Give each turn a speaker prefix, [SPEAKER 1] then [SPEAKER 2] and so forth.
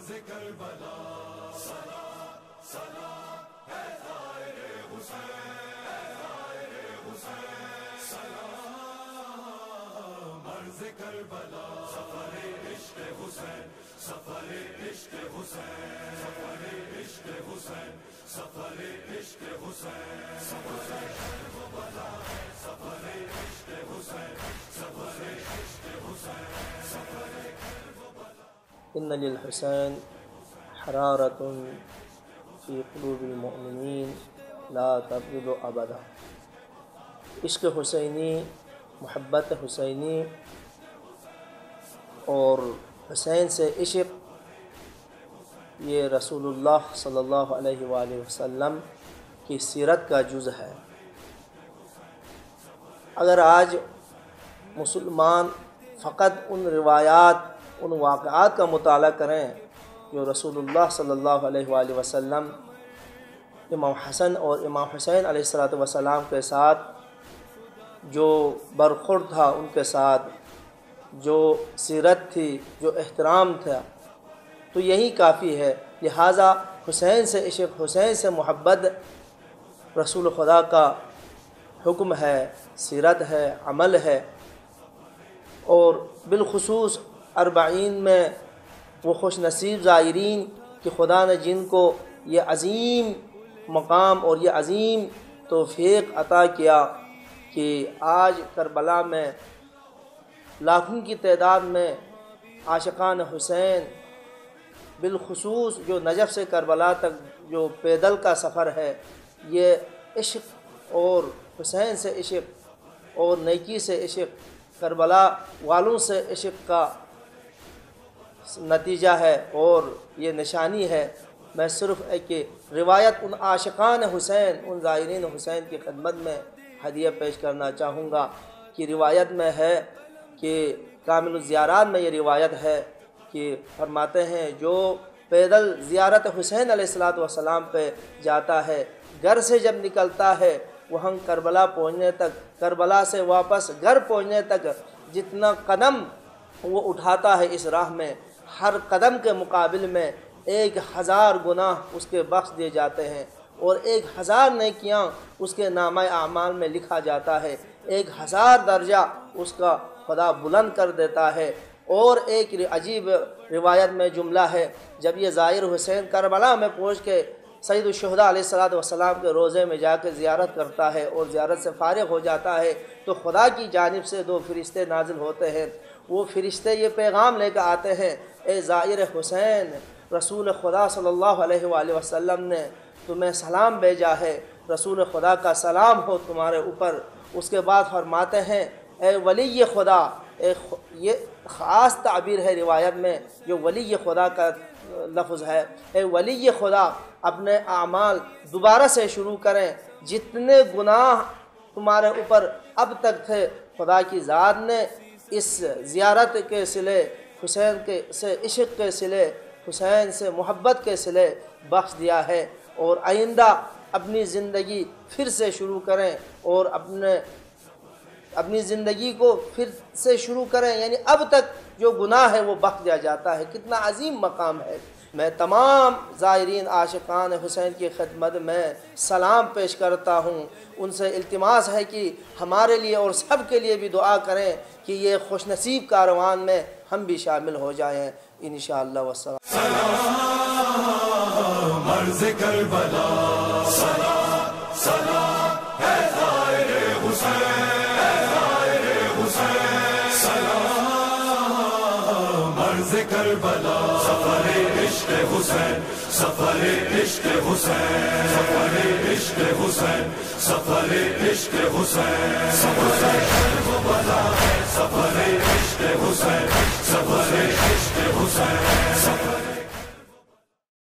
[SPEAKER 1] مرز کربلا سلام سلام ہے زائر حسین سلام مرز کربلا سفر عشق حسین سفر عشق حسین سفر عشق حسین سفر عشق حسین سفر کربلا سفر عشق حسین سفر عشق حسین سفر کربلا
[SPEAKER 2] ان للحسین حرارۃ فی قلوب المؤمنین لا تبرد ابدا۔ عشق حسینی، محبت حسینی اور حسین سے عشق، یہ رسول اللہ صلی اللہ علیہ وآلہ وسلم کی سیرت کا جز ہے۔ اگر آج مسلمان فقط ان روایات، ان واقعات کا مطالعہ کریں جو رسول اللہ صلی اللہ علیہ وآلہ وسلم امام حسن اور امام حسین علیہ السلام کے ساتھ جو برخورد تھا، ان کے ساتھ جو سیرت تھی، جو احترام تھا، تو یہی کافی ہے۔ لہٰذا حسین سے عشق، حسین سے محبت رسول خدا کا حکم ہے، سیرت ہے، عمل ہے۔ اور بالخصوص اربعین میں وہ خوش نصیب زائرین کہ خدا نے جن کو یہ عظیم مقام اور یہ عظیم توفیق عطا کیا کہ آج کربلا میں لاکھوں کی تعداد میں عاشقان حسین، بالخصوص جو نجف سے کربلا تک جو پیدل کا سفر ہے، یہ عشق اور حسین سے عشق اور نیکی سے عشق، کربلا والوں سے عشق کا نتیجہ ہے اور یہ نشانی ہے۔ میں صرف ایک روایت ان عاشقان حسین، ان زائرین حسین کی خدمت میں ہدیہ پیش کرنا چاہوں گا کہ روایت میں ہے کہ کامل الزیارات میں یہ روایت ہے کہ فرماتے ہیں جو پیدل زیارت حسین علیہ السلام پہ جاتا ہے، گھر سے جب نکلتا ہے وہاں کربلا پہنچنے تک، کربلا سے واپس گھر پہنچنے تک جتنا قدم وہ اٹھاتا ہے اس راہ میں، ہر قدم کے مقابل میں 1000 گناہ اس کے بخش دیے جاتے ہیں اور 1000 نیکیاں اس کے نامہ اعمال میں لکھا جاتا ہے، 1000 درجہ اس کا خدا بلند کر دیتا ہے۔ اور ایک عجیب روایت میں جملہ ہے، جب یہ زائر حسین کربلا میں پہنچ کے سید الشہداء علیہ السلام کے روضے میں جا کے زیارت کرتا ہے اور زیارت سے فارغ ہو جاتا ہے تو خدا کی جانب سے 2 فرشتے نازل ہوتے ہیں۔ وہ فرشتے یہ پیغام لے کے آتے ہیں، اے زائر حسین، رسول خدا صلی اللہ علیہ وآلہ وسلم نے تمہیں سلام بھیجا ہے، رسول خدا کا سلام ہو تمہارے اوپر۔ اس کے بعد فرماتے ہیں اے ولی خدا، یہ خاص تعبیر ہے روایت میں جو ولی خدا کا لفظ ہے، اے ولی خدا اپنے اعمال دوبارہ سے شروع کریں، جتنے گناہ تمہارے اوپر اب تک تھے خدا کی ذات نے اس زیارت کے صلے، حسین کے سے عشق کے صلے، حسین سے محبت کے صلے بخش دیا ہے، اور آئندہ اپنی زندگی پھر سے شروع کریں اور اپنی زندگی کو پھر سے شروع کریں، یعنی اب تک جو گناہ ہے وہ بخش دیا جاتا ہے۔ کتنا عظیم مقام ہے۔ میں تمام زائرین عاشقان حسین کی خدمت میں سلام پیش کرتا ہوں، ان سے التماس ہے کہ ہمارے لیے اور سب کے لیے بھی دعا کریں کہ یہ خوش نصیب کاروان میں ہم بھی شامل ہو جائیں انشاءاللہ۔ والسلام۔
[SPEAKER 1] سلام مرز کربلا سلام سلام ہے زائر حسین سلام مرز کربلا سفر عشق حسین سفر عشق حسین سفر عشق حسین سفر عشق حسین